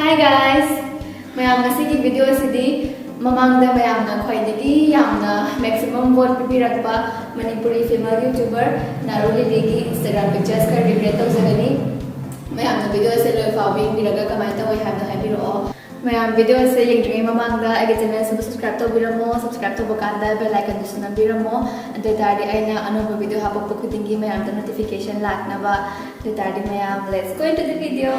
Hi guys! Mayam ngasigi video asidi mamangda mayamna khwaidagi yamna maximum vote pipirakpa Manipuri female YouTuber Naru gi Instagram pictures ka regret tawjagani. Mayamna video ase loi fawi biraga kamai tawai habda habiro. Mayam video ase yengdri mamangda agi channel subscribe tawbiramo, subscribe tawbakanda bell icon dusu nambiramo. Ante tadi aina anoba video hapakpa khudingi mayamda notification laknaba. Ante tadi mayam, let's go into the video.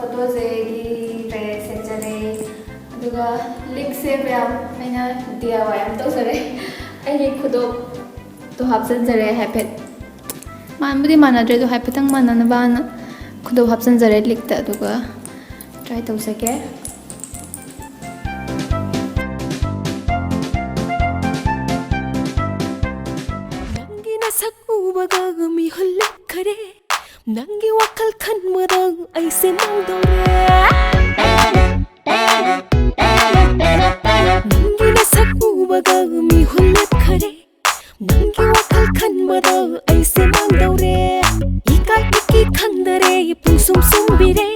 Photos की dress से चले दुगा link से मैं ना दिया हुआ है हम तो सरे ये खुदो तो हाप्सन जरे है पे मान बुद्धि माना ड्रे तो है पे तंग माना न बाना खुदो हाप्सन जरे लिखता दुगा ट्राई तो सके नंगी न सकू बगागमी हल्ले करे नंगी वकल खन मदंग ऐसे नंदोरे नंगी न सकू बगागमी हल्ले करे नंगी वकल खन मदंग ऐसे नंदोरे इका इकी खंदरे ये पुसुम सुम्बिरे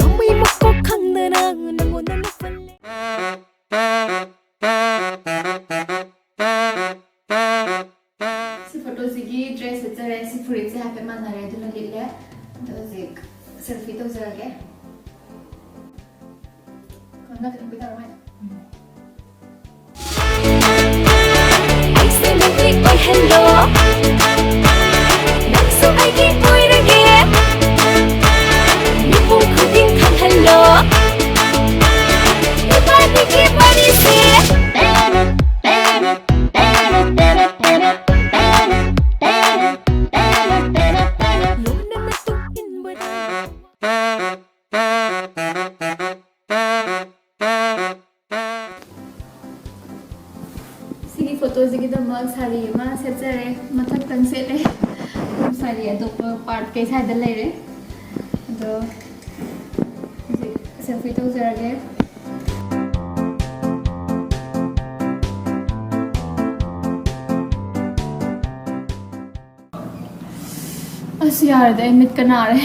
मम्मी मक्को खंदना नंगो ननफले ड्रेस चले फुरी से हापे मानारे लिले selfie तौजरगे hello naksu aigi poirage nipu khudin khang hello ibadi ki bari se photos की दमक सारी मा सेचरे मथक तंग सेले सारी अदोप पार्ट के साइड ले रे तो सेल्फी तो जरगे अस यार दे मिट कनारे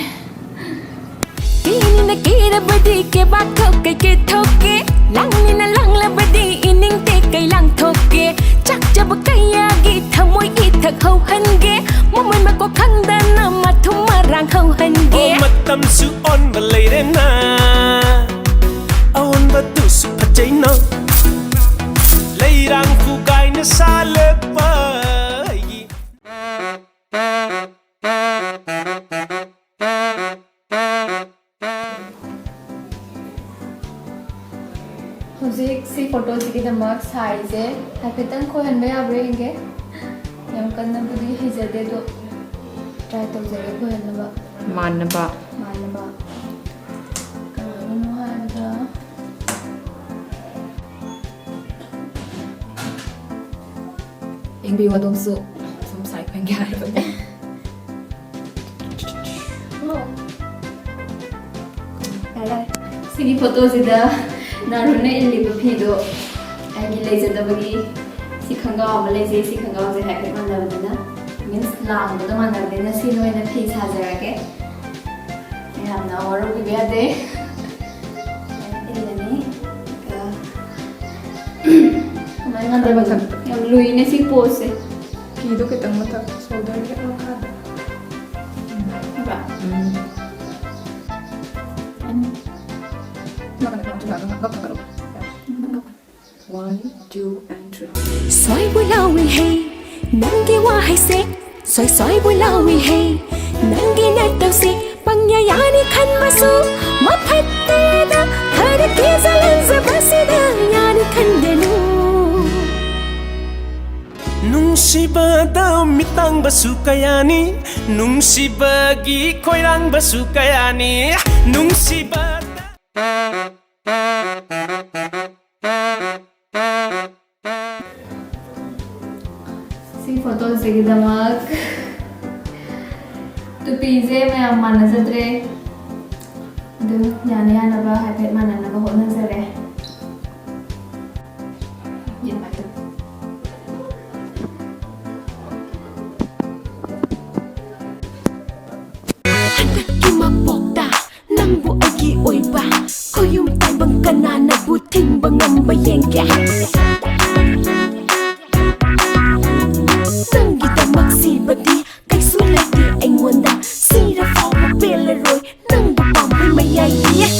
तीन न कीर बदी के बाक ठोके के ठोके लंगनी न लंगला बदी इनिंग ते कई लंग ठोके चक जब कया गी थमोई इथक हौ हनगे ममन मको खंदन मथुम मरांग हौ हनगे मतम सु on बलेरे ना on बतु सु पचै ना लेरंग फुगाई न साले पाई Music si photos की दमक साइज है हाफितन को हन में आबरे इंगे यम कन्ना बुद्धि हिजदे तो ट्राई तो जरे को हन बा मानबा कानो हादा इंग भी वदों सु सम साइड पेंगे आ रहे हैं सी photos इधर Naru ne illi baphido agi leijadabagi si khangao ma leije si khangao je happy manabana means lang da manabena si noina phi sajarage yamna oru bi bade illani ka mana da bathak yam lui ne si pose ki do ketang mathak shoulder ke akha ba 1, 2, and 3. Soy bulawi hey, nangi wa hai se. Soy bulawi hey, nangi na tau se. Pangyayani khan masu, mapatte da. Har ke zalan zabasida yani khandenu. Nungsiba daw mitang basu kayani, nungsibagi koirang basu kayani, nungsiba. Photos की दमक तो पीजे मैं अब माना जत्रे दो याने याना बा हाइपेट माना ना बा होना जरे ये बात mayenge Nanggidamak sibadi kaisu laite aingwanda sira fawba pelaroi nangbu pambai mayaye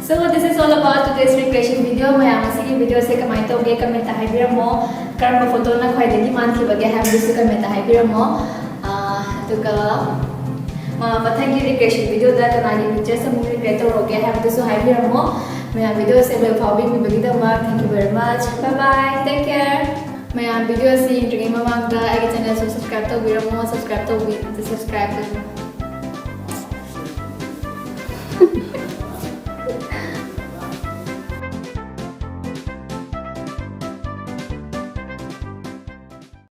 So this is all about today's recreation video. Mayam asigi video se kamai toge comment ta haibiramo karamba photo na khwaidagi mankhibage habdisu comment ta haibiramo aduga mathangi recreation video da kanagi pictures amu recreate toroge habdisu haibiramo mayam video se loi phawbi mi bagi da ma thank you very much bye bye take care mayam video se intri mamang da agi channel so subscribe to biramo subscribe to